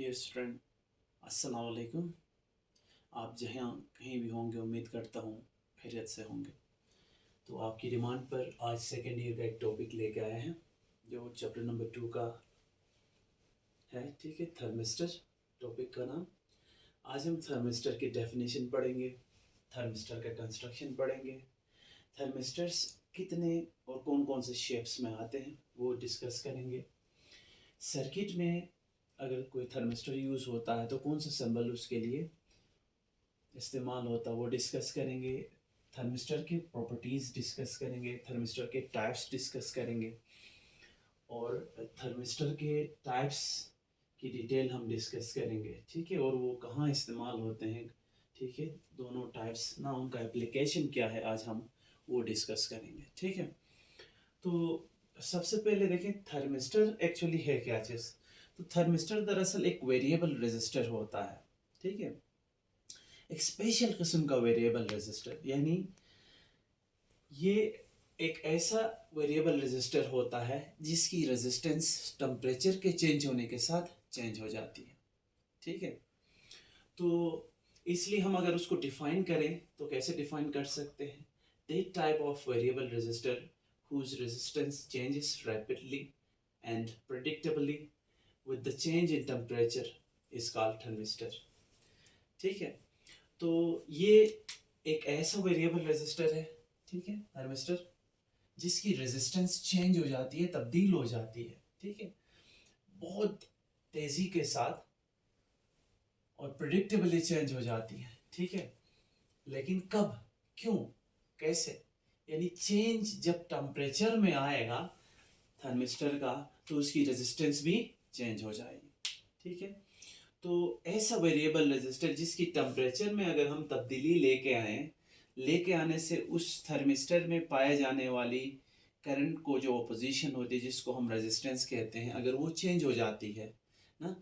Dear student, अस्सलाम वालेकुम। आप जहाँ कहीं भी होंगे उम्मीद करता हूँ खैरियत से होंगे। तो आपकी डिमांड पर आज सेकेंड ईयर का एक टॉपिक लेके आए हैं जो चैप्टर नंबर 2 का है। ठीक है, थर्मिस्टर टॉपिक का नाम। आज हम थर्मिस्टर की डेफिनेशन पढ़ेंगे, थर्मिस्टर का कंस्ट्रक्शन पढ़ेंगे, थर्मिस्टर्स कितने और कौन कौन से शेप्स में आते हैं वो डिस्कस करेंगे। सर्किट में अगर कोई थर्मिस्टर यूज़ होता है तो कौन सा सिंबल उसके लिए इस्तेमाल होता है वो डिस्कस करेंगे। थर्मिस्टर की प्रॉपर्टीज़ डिस्कस करेंगे, थर्मिस्टर के टाइप्स डिस्कस करेंगे और थर्मिस्टर के टाइप्स की डिटेल हम डिस्कस करेंगे। ठीक है, और वो कहाँ इस्तेमाल होते हैं। ठीक है, दोनों टाइप्स ना उनका एप्लीकेशन क्या है आज हम वो डिस्कस करेंगे। ठीक है, तो सबसे पहले देखें थर्मिस्टर एक्चुअली है क्या चीज़। तो थर्मिस्टर दरअसल एक वेरिएबल रेजिस्टर होता है। ठीक है, एक स्पेशल किस्म का वेरिएबल रेजिस्टर, यानी ये एक ऐसा वेरिएबल रेजिस्टर होता है जिसकी रेजिस्टेंस टेम्परेचर के चेंज होने के साथ चेंज हो जाती है। ठीक है, तो इसलिए हम अगर उसको डिफाइन करें तो कैसे डिफाइन कर सकते हैं। That type of variable resistor whose resistance changes rapidly and predictably with the change in temperature is called thermistor। ठीक है, तो ये एक ऐसा वेरिएबल रेजिस्टर है, ठीक है, थर्मिस्टर, जिसकी रेजिस्टेंस चेंज हो जाती है, तब्दील हो जाती है। ठीक है, बहुत तेजी के साथ और प्रिडिक्टेबली चेंज हो जाती है। ठीक है, लेकिन कब, क्यों, कैसे, यानी चेंज जब टेम्परेचर में आएगा थर्मिस्टर का तो उसकी रेजिस्टेंस भी चेंज हो जाएगी। ठीक है, तो ऐसा वेरिएबल रेजिस्टर जिसकी टेम्परेचर में अगर हम तब्दीली लेके आने से उस थर्मिस्टर में पाए जाने वाली करंट को जो अपोजिशन होती है जिसको हम रेजिस्टेंस कहते हैं, अगर वो चेंज हो जाती है ना,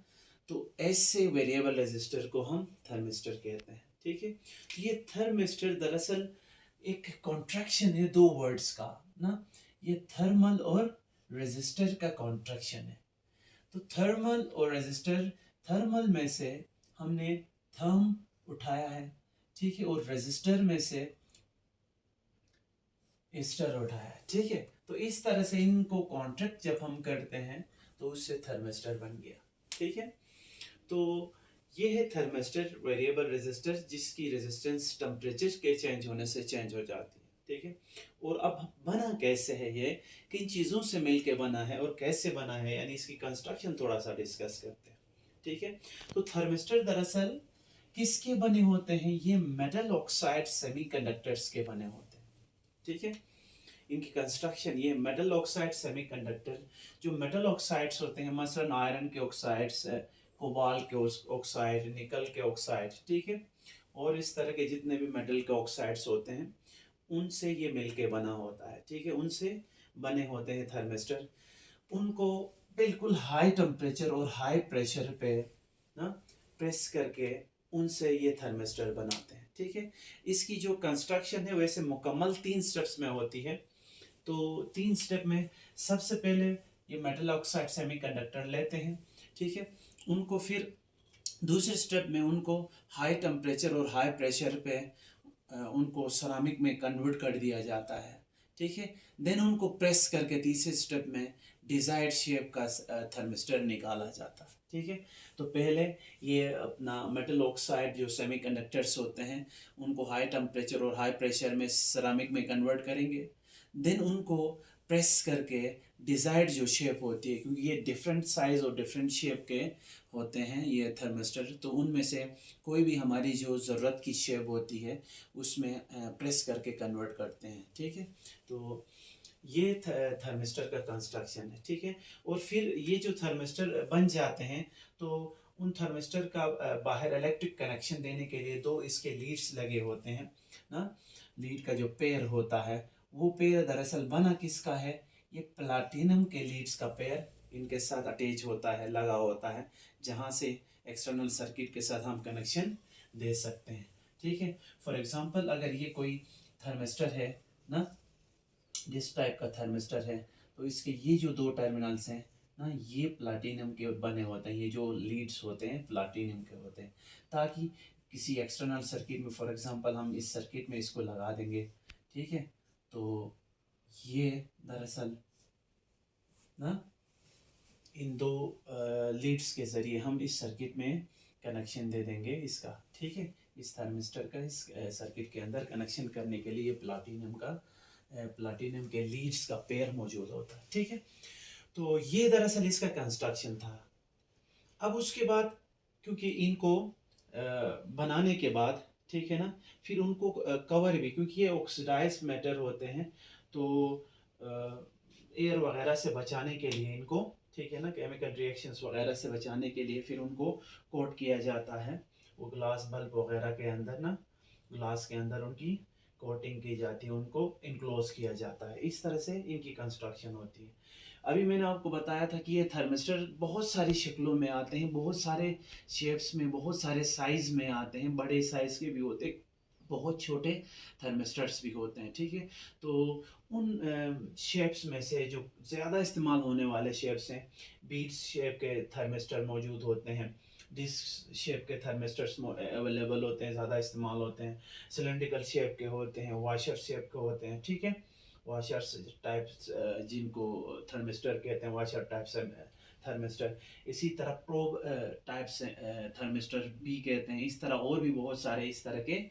तो ऐसे वेरिएबल रेजिस्टर को हम थर्मिस्टर कहते हैं। ठीक है, तो ये थर्मिस्टर दरअसल एक कॉन्ट्रैक्शन है दो वर्ड्स का ना, ये थर्मल और रेजिस्टर का कॉन्ट्रैक्शन है। तो थर्मल और रेजिस्टर, थर्मल में से हमने थर्म उठाया है, ठीक है, और रेजिस्टर में से एस्टर उठाया है। ठीक है, तो इस तरह से इनको कॉन्ट्रैक्ट जब हम करते हैं तो उससे थर्मिस्टर बन गया। ठीक है, तो ये है थर्मिस्टर, वेरिएबल रेजिस्टर जिसकी रेजिस्टेंस टेम्परेचर के चेंज होने से चेंज हो जाती है। ठीक है, और अब बना कैसे है, ये किन चीज़ों से मिलके बना है और कैसे बना है, यानी इसकी कंस्ट्रक्शन थोड़ा सा डिस्कस करते हैं। ठीक है, तो थर्मिस्टर दरअसल किसके बने होते हैं, ये मेटल ऑक्साइड सेमीकंडक्टर्स के बने होते हैं। ठीक है, इनकी कंस्ट्रक्शन ये मेटल ऑक्साइड सेमीकंडक्टर, जो मेटल ऑक्साइड्स होते हैं मसलन आयरन के ऑक्साइड्स, कोबाल्ट के ऑक्साइड, निकल के ऑक्साइड, ठीक है, और इस तरह के जितने भी मेटल के ऑक्साइड्स होते हैं उनसे ये मिलके बना होता है। ठीक है, उनसे बने होते हैं थर्मिस्टर। उनको बिल्कुल हाई टेम्परेचर और हाई प्रेशर पे ना प्रेस करके उनसे ये थर्मिस्टर बनाते हैं। ठीक है, इसकी जो कंस्ट्रक्शन है वैसे मुकम्मल 3 स्टेप्स में होती है। तो 3 स्टेप में सबसे पहले ये मेटल ऑक्साइड सेमीकंडक्टर लेते हैं। ठीक है, उनको फिर दूसरे स्टेप में उनको हाई टेम्परेचर और हाई प्रेशर पे उनको सेरामिक में कन्वर्ट कर दिया जाता है। ठीक है, देन उनको प्रेस करके तीसरे स्टेप में डिजायर्ड शेप का थर्मिस्टर निकाला जाता है। ठीक है, तो पहले ये अपना मेटल ऑक्साइड जो सेमीकंडक्टर्स होते हैं उनको हाई टेम्परेचर और हाई प्रेशर में सेरामिक में कन्वर्ट करेंगे, देन उनको प्रेस करके डिज़ायर्ड जो शेप होती है, क्योंकि ये डिफरेंट साइज़ और डिफरेंट शेप के होते हैं ये थर्मिस्टर, तो उनमें से कोई भी हमारी जो ज़रूरत की शेप होती है उसमें प्रेस करके कन्वर्ट करते हैं। ठीक है, तो ये थर्मिस्टर का कंस्ट्रक्शन है। ठीक है, और फिर ये जो थर्मिस्टर बन जाते हैं तो उन थर्मिस्टर का बाहर इलेक्ट्रिक कनेक्शन देने के लिए दो इसके लीड्स लगे होते हैं ना। लीड का जो पेयर होता है वो पेयर दरअसल बना किसका है, ये प्लाटिनम के लीड्स का पेयर इनके साथ अटैच होता है, लगा होता है, जहाँ से एक्सटर्नल सर्किट के साथ हम कनेक्शन दे सकते हैं। ठीक है, फॉर एग्जांपल अगर ये कोई थर्मिस्टर है ना, जिस टाइप का थर्मिस्टर है, तो इसके ये जो दो टर्मिनल्स हैं ना, ये प्लाटिनम के बने होते हैं, ये जो लीड्स होते हैं प्लाटिनम के होते हैं, ताकि किसी एक्सटर्नल सर्किट में, फॉर एग्जांपल हम इस सर्किट में इसको लगा देंगे, ठीक है, तो ये दरअसल ना इन दो लीड्स के ज़रिए हम इस सर्किट में कनेक्शन दे देंगे इसका, ठीक है, इस थर्मिस्टर का इस सर्किट के अंदर कनेक्शन करने के लिए प्लाटिनम के लीड्स का पेयर मौजूद होता है, ठीक है। तो ये दरअसल इसका कंस्ट्रक्शन था। अब उसके बाद क्योंकि इनको बनाने के बाद, ठीक है ना, फिर उनको कवर भी, क्योंकि ये ऑक्सीडाइज मैटर होते हैं, तो एयर वगैरह से बचाने के लिए इनको, ठीक है ना, केमिकल रिएक्शंस वगैरह से बचाने के लिए फिर उनको कोट किया जाता है, वो ग्लास बल्ब वगैरह के अंदर ना, ग्लास के अंदर उनकी कोटिंग की जाती है, उनको इनक्लोज किया जाता है। इस तरह से इनकी कंस्ट्रक्शन होती है। अभी मैंने आपको बताया था कि ये थर्मिस्टर बहुत सारी शक्लों में आते हैं, बहुत सारे शेप्स में, बहुत सारे साइज़ में आते हैं, बड़े साइज़ के भी होते हैं, बहुत छोटे थर्मिस्टर्स भी होते हैं, ठीक है। तो उन शेप्स में से जो ज़्यादा इस्तेमाल होने वाले शेप्स हैं, बीड्स शेप के थर्मिस्टर मौजूद होते हैं, डिस्क शेप के थर्मिस्टर्स अवेलेबल होते हैं, ज़्यादा इस्तेमाल होते हैं, सिलेंड्रिकल शेप के होते हैं, वॉशर शेप के होते हैं, ठीक है, वॉशर्स टाइप्स जिनको थर्मिस्टर कहते हैं, वॉशर टाइप्स थर्मिस्टर। इसी तरह प्रोब टाइप्स थर्मिस्टर भी कहते हैं। इस तरह और भी बहुत सारे इस तरह के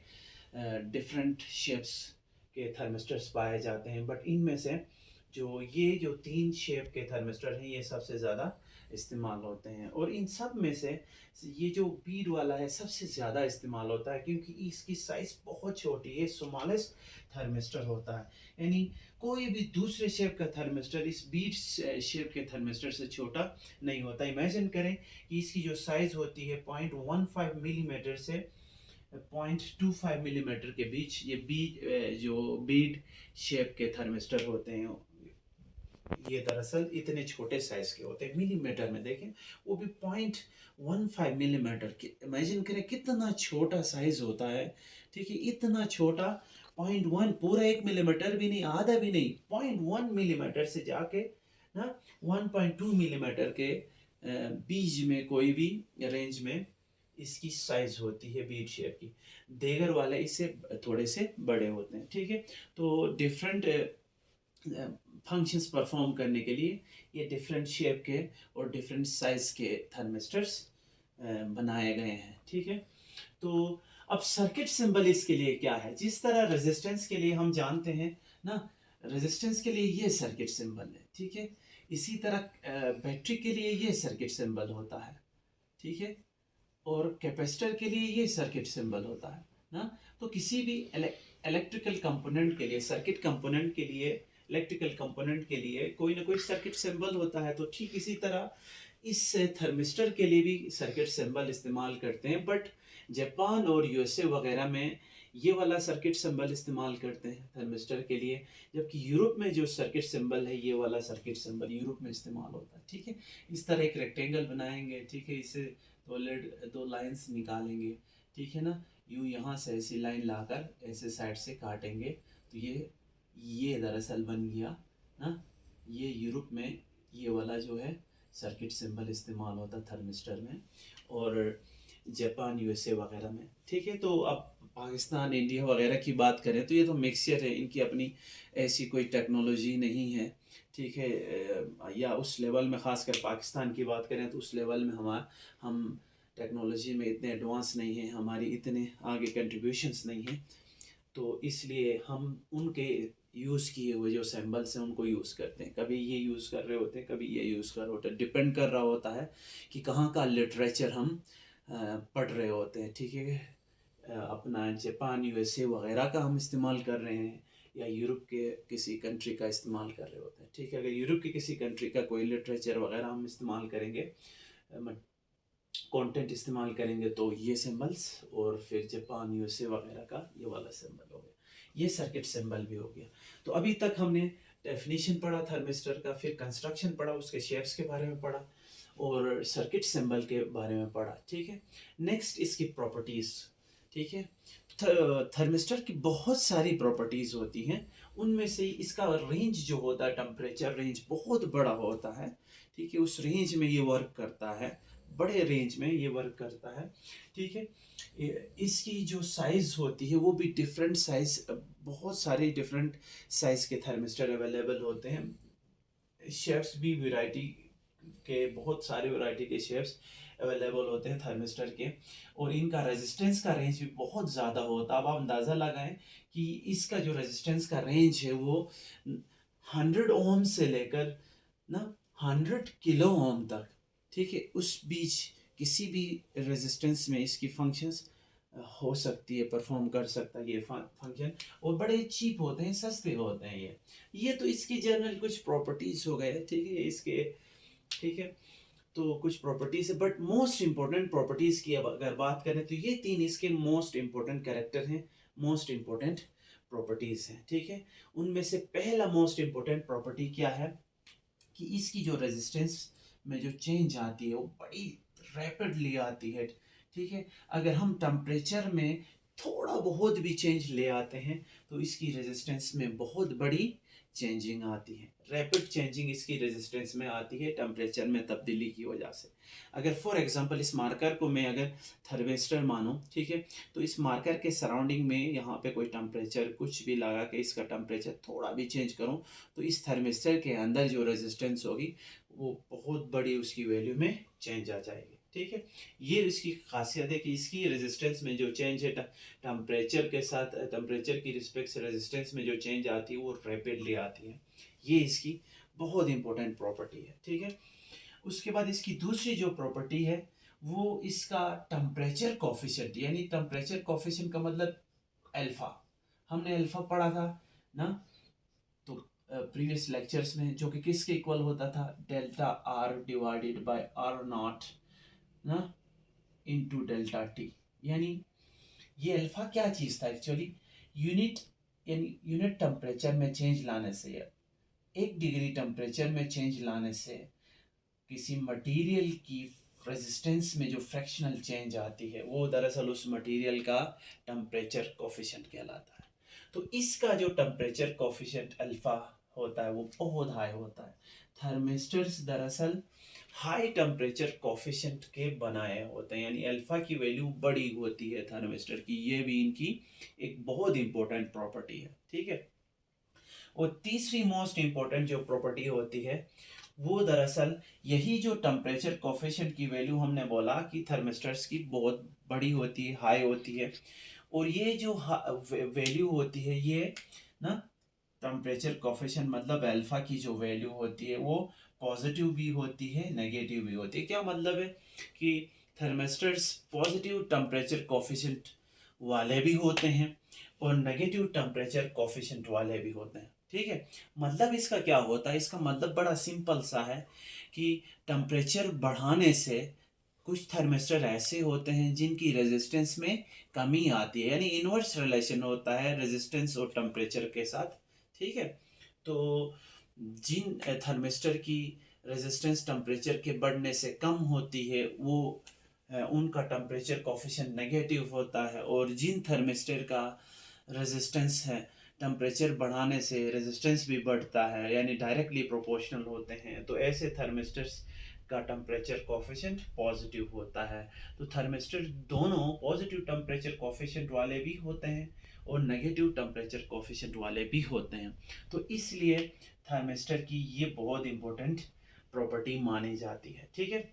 डिफरेंट शेप्स के थर्मिस्टर्स पाए जाते हैं, बट इनमें से जो 3 शेप के थर्मिस्टर हैं ये सबसे ज़्यादा इस्तेमाल होते हैं, और इन सब में से ये जो बीड वाला है सबसे ज़्यादा इस्तेमाल होता है, क्योंकि इसकी साइज़ बहुत छोटी है, स्मॉलेस्ट थर्मिस्टर होता है, यानी कोई भी दूसरे शेप का थर्मिस्टर इस बीड शेप के थर्मिस्टर से छोटा नहीं होता। इमेजिन करें कि इसकी जो साइज़ होती है 0.15 मिलीमीटर से 0.25 मिलीमीटर के बीच, ये जो बीड शेप के थर्मिस्टर होते हैं ये दरअसल इतने छोटे साइज के होते हैं, मिलीमीटर में देखें, वो भी 0.15 मिलीमीटर के। इमेजिन करें कितना छोटा साइज होता है, ठीक है, इतना छोटा 0.1, पूरा 1 मिलीमीटर भी नहीं, आधा भी नहीं, 0.1 मिलीमीटर से जाके ना 1.2 मिलीमीटर के बीच में कोई भी रेंज में इसकी साइज होती है बीड शेप की। देगर वाले इससे थोड़े से बड़े होते हैं, ठीक है। तो डिफरेंट फंक्शंस परफॉर्म करने के लिए ये डिफरेंट शेप के और डिफरेंट साइज के थर्मिस्टर्स बनाए गए हैं, ठीक है। तो अब सर्किट सिंबल इसके लिए क्या है, जिस तरह रेजिस्टेंस के लिए हम जानते हैं ना, रेजिस्टेंस के लिए ये सर्किट सिंबल है, ठीक है, इसी तरह बैटरी के लिए ये सर्किट सिंबल होता है, ठीक है, और कैपेसिटर के लिए ये सर्किट सिंबल होता है ना। तो किसी भी इलेक्ट्रिकल कंपोनेंट के लिए, सर्किट कंपोनेंट के लिए, इलेक्ट्रिकल कंपोनेंट के लिए कोई ना कोई सर्किट सिंबल होता है। तो ठीक इसी तरह इस थर्मिस्टर के लिए भी सर्किट सिंबल इस्तेमाल करते हैं, बट जापान और यूएसए वगैरह में ये वाला सर्किट सिंबल इस्तेमाल करते हैं थर्मिस्टर के लिए, जबकि यूरोप में जो सर्किट सिंबल है ये वाला सर्किट सिंबल यूरोप में इस्तेमाल होता है, ठीक है। इस तरह एक रेक्टेंगल बनाएंगे, ठीक है, इसे दो लाइंस निकालेंगे, ठीक है ना, यूँ यहाँ से ऐसी लाइन लाकर ऐसे साइड से काटेंगे, तो ये दरअसल बन गया ना, ये यूरोप में ये वाला जो है सर्किट सिंबल इस्तेमाल होता थर्मिस्टर में, और जापान यूएसए वगैरह में, ठीक है। तो अब पाकिस्तान इंडिया वगैरह की बात करें तो ये तो मिक्सचर है, इनकी अपनी ऐसी कोई टेक्नोलॉजी नहीं है, ठीक है, या उस लेवल में, ख़ासकर पाकिस्तान की बात करें तो उस लेवल में हम टेक्नोलॉजी में इतने एडवांस नहीं हैं, हमारी इतने आगे कंट्रीब्यूशंस नहीं हैं, तो इसलिए हम उनके यूज़ किए हुए जो सिंबल्स हैं उनको यूज़ करते हैं। कभी ये यूज़ कर रहे होते हैं, कभी ये यूज़ कर रहे होते हैं, डिपेंड कर रहा होता है कि कहाँ का लिटरेचर हम पढ़ रहे होते हैं, ठीक है। अपना जापान यूएसए वगैरह का हम इस्तेमाल कर रहे हैं, या यूरोप के किसी कंट्री का इस्तेमाल कर रहे होते हैं, ठीक है। अगर यूरोप के किसी कंट्री का कोई लिटरेचर वगैरह हम इस्तेमाल करेंगे, कंटेंट इस्तेमाल करेंगे, तो ये सिंबल्स, और फिर जापान यूएसए वगैरह का ये वाला सिंबल हो गया, ये सर्किट सिंबल भी हो गया। तो अभी तक हमने डेफिनेशन पढ़ा थर्मिस्टर का, फिर कंस्ट्रक्शन पढ़ा, उसके शेप्स के बारे में पढ़ा, और सर्किट सिंबल के बारे में पढ़ा, ठीक है। नेक्स्ट इसकी प्रॉपर्टीज़, ठीक है। थर्मिस्टर की बहुत सारी प्रॉपर्टीज़ होती हैं, उनमें से इसका रेंज जो होता है, टेम्परेचर रेंज बहुत बड़ा होता है, ठीक है, उस रेंज में ये वर्क करता है, बड़े रेंज में ये वर्क करता है। ठीक है, इसकी जो साइज़ होती है वो भी डिफरेंट साइज़, बहुत सारे डिफरेंट साइज़ के थर्मिस्टर अवेलेबल होते हैं। शेप्स भी वैरायटी के, बहुत सारे वैरायटी के शेप्स अवेलेबल होते हैं थर्मिस्टर के, और इनका रेजिस्टेंस का रेंज भी बहुत ज़्यादा होता है। अब आप अंदाज़ा लगाएं कि इसका जो रेजिस्टेंस का रेंज है वो 100 ओम से लेकर ना 100 किलो ओम तक। ठीक है, उस बीच किसी भी रेजिस्टेंस में इसकी फंक्शंस हो सकती है, परफॉर्म कर सकता है ये फंक्शन, और बड़े चीप होते हैं, सस्ते होते हैं ये तो इसकी जनरल कुछ प्रॉपर्टीज हो गए। ठीक है, इसके, ठीक है, तो कुछ प्रॉपर्टीज है, बट मोस्ट इंपॉर्टेंट प्रॉपर्टीज की अब अगर बात करें तो ये 3 इसके मोस्ट इंपॉर्टेंट कैरेक्टर हैं, मोस्ट इंपॉर्टेंट प्रॉपर्टीज हैं। ठीक है, उनमें से पहला मोस्ट इंपॉर्टेंट प्रॉपर्टी क्या है कि इसकी जो रेजिस्टेंस में जो चेंज आती है वो बड़ी रैपिडली आती है। ठीक है, अगर हम टेम्परेचर में थोड़ा बहुत भी चेंज ले आते हैं तो इसकी रेजिस्टेंस में बहुत बड़ी चेंजिंग आती है, रैपिड चेंजिंग इसकी रेजिस्टेंस में आती है टेम्परेचर में तब्दीली की वजह से। अगर फॉर एग्जांपल इस मार्कर को मैं अगर थर्मिस्टर मानूं, ठीक है, तो इस मार्कर के सराउंडिंग में यहाँ पे कोई टेम्परेचर कुछ भी लगा के इसका टेम्परेचर थोड़ा भी चेंज करूँ तो इस थर्मिस्टर के अंदर जो रेजिस्टेंस होगी वो बहुत बड़ी उसकी वैल्यू में चेंज आ जाएगी। ठीक है, ये इसकी खासियत है कि इसकी रेजिस्टेंस में जो चेंज है टेम्परेचर के साथ, टेम्परेचर की रिस्पेक्ट से रेजिस्टेंस में जो चेंज आती है वो रैपिडली आती है। ये इसकी बहुत इंपॉर्टेंट प्रॉपर्टी है। ठीक है, उसके बाद इसकी दूसरी जो प्रॉपर्टी है वो इसका टेम्परेचर कोफिशिएंट, यानी टेम्परेचर कोफिशिएंट का मतलब अल्फा, हमने अल्फा पढ़ा था ना, तो प्रीवियस लेक्चर्स में, जो कि किसके इक्वल होता था, delta R divided by R not ना इनटू डेल्टा टी। यानी ये अल्फा क्या चीज़ था एक्चुअली, यूनिट, यानी यूनिट टेम्परेचर में चेंज लाने से, 1 डिग्री टेम्परेचर में चेंज लाने से किसी मटेरियल की रेजिस्टेंस में जो फ्रैक्शनल चेंज आती है वो दरअसल उस मटेरियल का टेम्परेचर कोफिशिएंट कहलाता है। तो इसका जो टेम्परेचर कोफिशिएंट अल्फा होता है वो बहुत हाई होता है। थर्मिस्टर्स दरअसल हाई टेम्परेचर कोफिशिएंट के बनाए होते हैं, यानी अल्फा की वैल्यू बड़ी होती है थर्मिस्टर की, ये भी इनकी एक बहुत इंपॉर्टेंट प्रॉपर्टी है। ठीक है, और तीसरी मोस्ट इंपॉर्टेंट जो प्रॉपर्टी होती है वो दरअसल यही जो टेम्परेचर कोफिशिएंट की वैल्यू हमने बोला कि थर्मिस्टर्स की बहुत बड़ी होती है, हाई होती है, और ये जो वैल्यू होती है ये ना, टेम्परेचर कोफिशिएंट मतलब अल्फा की जो वैल्यू होती है वो पॉजिटिव भी होती है, नेगेटिव भी होती है। क्या मतलब है कि थर्मिस्टर्स पॉजिटिव टेम्परेचर कोफिशिएंट वाले भी होते हैं और नेगेटिव टेम्परेचर कोफिशिएंट वाले भी होते हैं। ठीक है, मतलब इसका क्या होता है, इसका मतलब बड़ा सिंपल सा है कि टेम्परेचर बढ़ाने से कुछ थर्मिस्टर ऐसे होते हैं जिनकी रेजिस्टेंस में कमी आती है, यानी इनवर्स रिलेशन होता है रेजिस्टेंस और टेम्परेचर के साथ। ठीक है, तो जिन थर्मिस्टर की रेजिस्टेंस टेम्परेचर के बढ़ने से कम होती है वो उनका टेम्परेचर कोफिशिएंट नेगेटिव होता है, और जिन थर्मिस्टर का रेजिस्टेंस है टेम्परेचर बढ़ाने से रेजिस्टेंस भी बढ़ता है, यानी डायरेक्टली प्रोपोर्शनल होते हैं, तो ऐसे थर्मिस्टर्स का टेम्परेचर कोफिशिएंट पॉजिटिव होता है। तो थर्मिस्टर दोनों पॉजिटिव टेम्परेचर कोफिशिएंट वाले भी होते हैं और नेगेटिव टेम्परेचर कोफिशिएंट वाले भी होते हैं। तो इसलिए थर्मिस्टर की ये बहुत इंपॉर्टेंट प्रॉपर्टी मानी जाती है। ठीक है,